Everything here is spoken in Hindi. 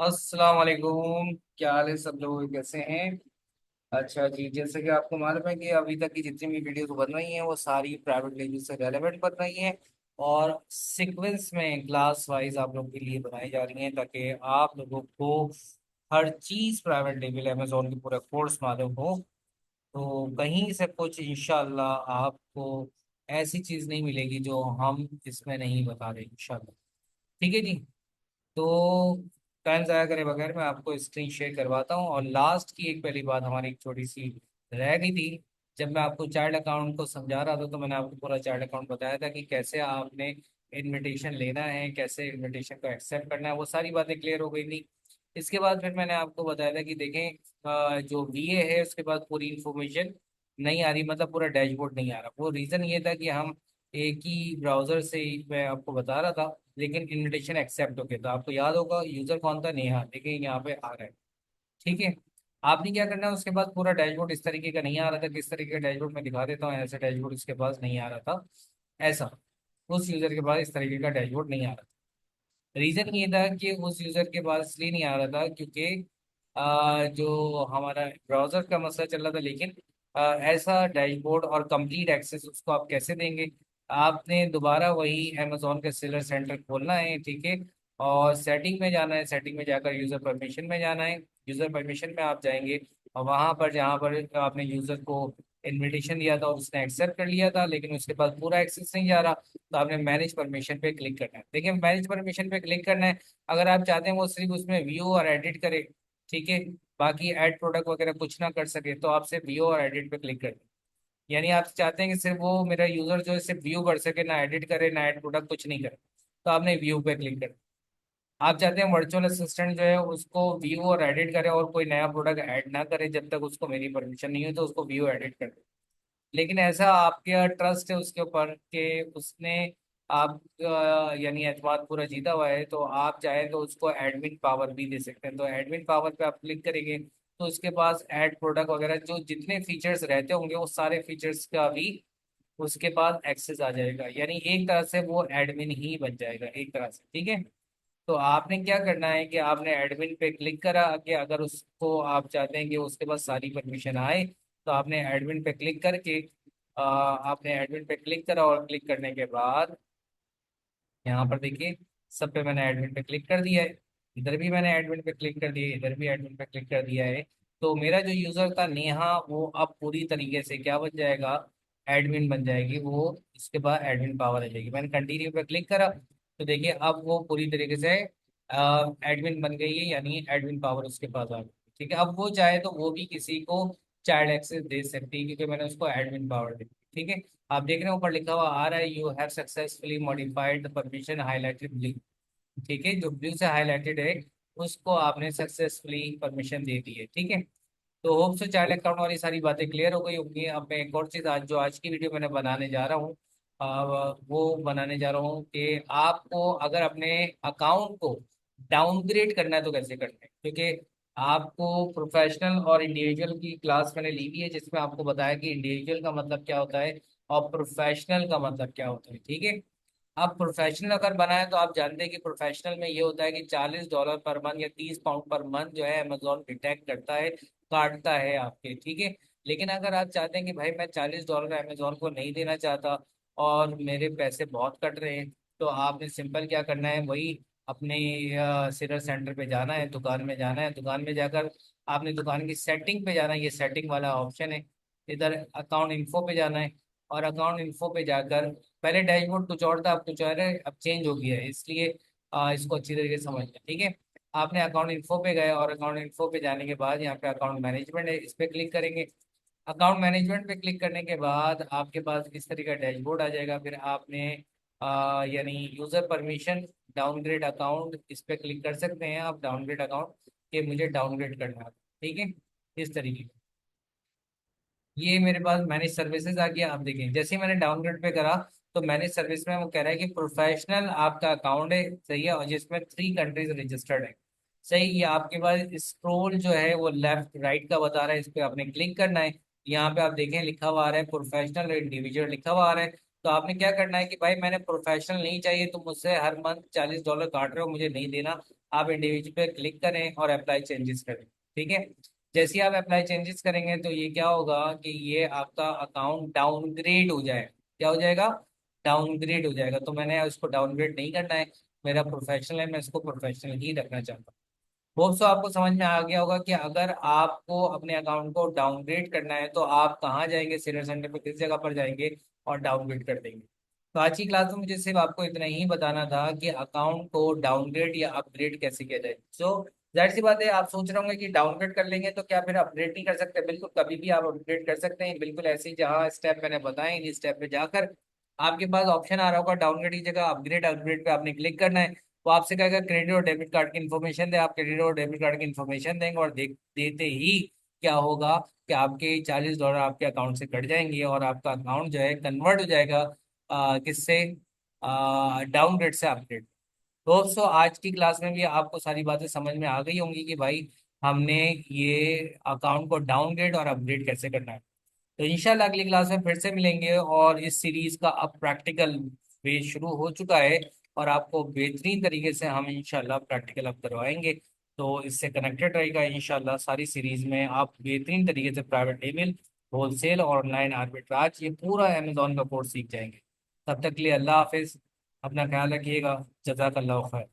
अस्सलाम वालेकुम। क्या हाल है? सब लोग कैसे हैं? अच्छा जी, जैसे कि आपको मालूम है कि अभी तक की जितनी भी वीडियोस बन रही हैं वो सारी प्राइवेट लैंग्वेज से रेलेवेंट बन रही हैं और सीक्वेंस में क्लास वाइज आप लोगों के लिए बनाई जा रही हैं ताकि आप लोगों को हर चीज़ प्राइवेट लेवल अमेजोन की पूरा कोर्स मालूम हो। तो कहीं से कुछ इंशाल्लाह आपको ऐसी चीज़ नहीं मिलेगी जो हम इसमें नहीं बता रहे इंशाल्लाह। ठीक है जी। तो टाइम ज़ाया करे बगैर मैं आपको स्क्रीन शेयर करवाता हूँ। और लास्ट की एक पहली बात हमारी एक छोटी सी रह गई थी। जब मैं आपको चार्ट अकाउंट को समझा रहा था तो मैंने आपको पूरा चार्ट अकाउंट बताया था कि कैसे आपने इनविटेशन लेना है, कैसे इनविटेशन को एक्सेप्ट करना है, वो सारी बातें क्लियर हो गई थी। इसके बाद फिर मैंने आपको बताया था कि देखें, जो वीए है उसके बाद पूरी इंफॉर्मेशन नहीं आ रही, मतलब पूरा डैशबोर्ड नहीं आ रहा। वो रीज़न ये था कि हम एक ही ब्राउज़र से ही मैं आपको बता रहा था, लेकिन इनविटेशन एक्सेप्ट हो गया था। आपको याद होगा यूजर कौन था? नेहा। देखिए यहाँ पे आ रहा है। ठीक है। आपने क्या करना है उसके बाद, पूरा डैशबोर्ड इस तरीके का नहीं आ रहा था। किस तरीके का डैशबोर्ड मैं दिखा देता हूँ। ऐसा डैशबोर्ड इसके पास नहीं आ रहा था। ऐसा उस यूजर के पास इस तरीके का डैशबोर्ड नहीं आ रहा था। रीजन ये था कि उस यूजर के पास इसलिए नहीं आ रहा था क्योंकि जो हमारा ब्राउजर का मसला चल रहा था। लेकिन ऐसा डैशबोर्ड और कंप्लीट एक्सेस उसको आप कैसे देंगे? आपने दोबारा वही अमेजोन का सेलर सेंटर खोलना है। ठीक है। और सेटिंग में जाना है, सेटिंग में जाकर यूजर परमिशन में जाना है। यूजर परमिशन में आप जाएंगे और वहां पर जहां पर आपने यूजर को इनविटेशन दिया था और उसने एक्सेप्ट कर लिया था लेकिन उसके पास पूरा एक्सेस नहीं जा रहा, तो आपने मैनेज परमिशन पे क्लिक करना है। देखिए, मैनेज परमिशन पे क्लिक करना है। अगर आप चाहते हैं वो सिर्फ उसमें व्यू और एडिट करे, ठीक है, बाकी ऐड प्रोडक्ट वगैरह कुछ ना कर सके, तो आप सिर्फ व्यू और एडिट पे क्लिक करें। यानी आप चाहते हैं कि सिर्फ वो मेरा यूजर जो है सिर्फ व्यू कर सके, ना एडिट करे ना ऐड प्रोडक्ट कुछ नहीं करे, तो आपने व्यू पे क्लिक करें। आप चाहते हैं वर्चुअल असिस्टेंट जो है उसको व्यू और एडिट करे और कोई नया प्रोडक्ट ऐड ना करे जब तक उसको मेरी परमिशन नहीं हो, तो उसको व्यू एडिट कर दे। लेकिन ऐसा आपके ट्रस्ट है उसके ऊपर कि उसने आप यानी एतमाद पूरा जीता हुआ है, तो आप चाहे तो उसको एडमिन पावर भी दे सकते हैं। तो एडमिन पावर पे आप क्लिक करेंगे तो उसके पास ऐड प्रोडक्ट वगैरह जो जितने फीचर्स रहते होंगे वो सारे फीचर्स का भी उसके पास एक्सेस आ जाएगा। यानी एक तरह से वो एडमिन ही बन जाएगा एक तरह से। ठीक है। तो आपने क्या करना है कि आपने एडमिन पे क्लिक करा कि अगर उसको आप चाहते हैं कि उसके पास सारी परमिशन आए, तो आपने एडमिन पे क्लिक करके आपने एडमिन पे क्लिक करा और क्लिक करने के बाद यहाँ पर देखिए, सब पे मैंने एडमिन पे क्लिक कर दिया है। इधर भी मैंने एडमिन पे क्लिक कर दिया है, इधर भी एडमिन पे क्लिक कर दिया है। तो मेरा जो यूजर था नेहा, वो अब पूरी तरीके से क्या बन जाएगा? एडमिन बन जाएगी वो। इसके बाद एडमिन पावर आ जाएगी। मैंने कंटिन्यू पे क्लिक करा तो देखिए अब वो पूरी तरीके से एडमिन बन गई है, यानी एडमिन पावर उसके पास आ गई। ठीक है। अब वो चाहे तो वो भी किसी को चाइल्ड एक्सेस दे सकती है क्योंकि मैंने उसको एडमिन पावर दी। ठीक है। आप देख रहे हैं ऊपर लिखा हुआ आ रहा है, you have successfully modified the permission highlighted blue. ठीक है, जो ब्लू से हाईलाइटेड है उसको आपने सक्सेसफुली परमिशन दे दी है। ठीक है। तो होप से चाइल्ड अकाउंट वाली सारी बातें क्लियर हो गई होंगी। अब मैं एक और चीज़ आज जो आज की वीडियो मैंने बनाने जा रहा हूँ, वो बनाने जा रहा हूँ कि आपको अगर अपने अकाउंट को डाउनग्रेड करना है तो कैसे करना है। क्योंकि आपको प्रोफेशनल और इंडिविजुअल की क्लास मैंने ली हुई है जिसमें आपको बताया कि इंडिविजुअल का मतलब क्या होता है और प्रोफेशनल का मतलब क्या होता है। ठीक है। आप प्रोफेशनल अगर बनाए तो आप जानते हैं कि प्रोफेशनल में ये होता है कि $40 पर मंथ या £30 पर मंथ जो है अमेजोन डिटेक्ट करता है, काटता है आपके। ठीक है। लेकिन अगर आप चाहते हैं कि भाई मैं $40 अमेजोन को नहीं देना चाहता और मेरे पैसे बहुत कट रहे हैं, तो आपने सिंपल क्या करना है, वही अपने सिलर सेंटर पे जाना है, दुकान में जाना है। दुकान में जाकर आपने दुकान की सेटिंग पे जाना है, ये सेटिंग वाला ऑप्शन है। इधर अकाउंट इन्फो पे जाना है और अकाउंट इन्फो पे जाकर, पहले डैशबोर्ड कुछ और था अब कुछ और है, अब चेंज हो गया है, इसलिए इसको अच्छी तरीके से समझना। ठीक है। आपने अकाउंट इन्फो पे गए और अकाउंट इन्फो पे जाने के बाद यहाँ पे अकाउंट मैनेजमेंट है, इस पे क्लिक करेंगे। अकाउंट मैनेजमेंट पे क्लिक करने के बाद आपके पास इस तरीके का डैशबोर्ड आ जाएगा। फिर आपने यानी यूजर परमिशन डाउनग्रेड अकाउंट, इस पे क्लिक कर सकते हैं आप डाउनग्रेड अकाउंट, कि मुझे डाउनग्रेड करना है। ठीक है। इस तरीके का ये मेरे पास मैनेज सर्विसेज आ गया। आप देखें जैसे ही मैंने डाउनग्रेड पे करा तो मैनेज सर्विस में वो कह रहा है कि प्रोफेशनल आपका अकाउंट है, सही है, और जिसमें 3 कंट्रीज रजिस्टर्ड है। सही। ये आपके पास स्क्रोल जो है वो लेफ्ट राइट का बता रहा है, इस पे आपने क्लिक करना है। यहाँ पे आप देखें लिखा हुआ आ रहा है प्रोफेशनल और इंडिविजुअल लिखा हुआ आ रहा है। तो आपने क्या करना है कि भाई मैंने प्रोफेशनल नहीं चाहिए, तो मुझसे हर मंथ $40 काट रहे हो, मुझे नहीं देना। आप इंडिविजुअल पे क्लिक करें और अप्लाई चेंजेस करें। ठीक है। जैसे ही आप अप्लाई चेंजेस करेंगे तो ये क्या होगा कि ये आपका अकाउंट डाउनग्रेड हो जाएगा। क्या हो जाएगा? डाउनग्रेड हो जाएगा। तो मैंने उसको डाउनग्रेड नहीं करना है। मेरा प्रोफेशनल है, मैं इसको प्रोफेशनल ही रखना चाहता हूँ। होप सो आपको समझ में आ गया होगा कि अगर आपको अपने अकाउंट को डाउनग्रेड करना है तो आप कहाँ जाएंगे, शेयर सेंटर पे किस जगह पर जाएंगे और डाउनग्रेड कर देंगे। तो आज की क्लास में मुझे सिर्फ आपको इतना ही बताना था कि अकाउंट को डाउनग्रेड या अपग्रेड कैसे किया जाए। सो जाहिर सी बात है, आप सोच रहे होंगे कि डाउनग्रेड कर लेंगे तो क्या फिर अपग्रेड नहीं कर सकते? बिल्कुल, कभी भी आप अपग्रेड कर सकते हैं। बिल्कुल ऐसे ही जहाँ स्टेप मैंने बताए, इन स्टेप पे जाकर आपके पास ऑप्शन आ रहा होगा डाउनग्रेड की जगह अपग्रेड। अपग्रेड पे आपने क्लिक करना है। वो आपसे कहेगा क्रेडिट और डेबिट कार्ड की इन्फॉर्मेशन दे। आप क्रेडिट और डेबिट कार्ड की इन्फॉर्मेशन देंगे और देते ही क्या होगा कि आपके $40 आपके अकाउंट से कट जाएंगे और आपका अकाउंट जो है कन्वर्ट हो जाएगा किससे? डाउनग्रेड से अपग्रेड। दोस्तों आज की क्लास में भी आपको सारी बातें समझ में आ गई होंगी कि भाई हमने ये अकाउंट को डाउनग्रेड और अपग्रेड कैसे करना है। तो इंशाल्लाह अगली क्लास में फिर से मिलेंगे और इस सीरीज का अब प्रैक्टिकल वे शुरू हो चुका है और आपको बेहतरीन तरीके से हम इंशाल्लाह प्रैक्टिकल अब करवाएंगे। तो इससे कनेक्टेड रहेगा इंशाल्लाह। सारी सीरीज में आप बेहतरीन तरीके से प्राइवेट ईमेल, होलसेल और ऑनलाइन आर्बिट्राज, ये पूरा अमेजोन का कोर्स सीख जाएंगे। तब तक के लिए अल्लाह हाफिज। अपना ख्याल रखिएगा। जज़ाकल्लाह खैर।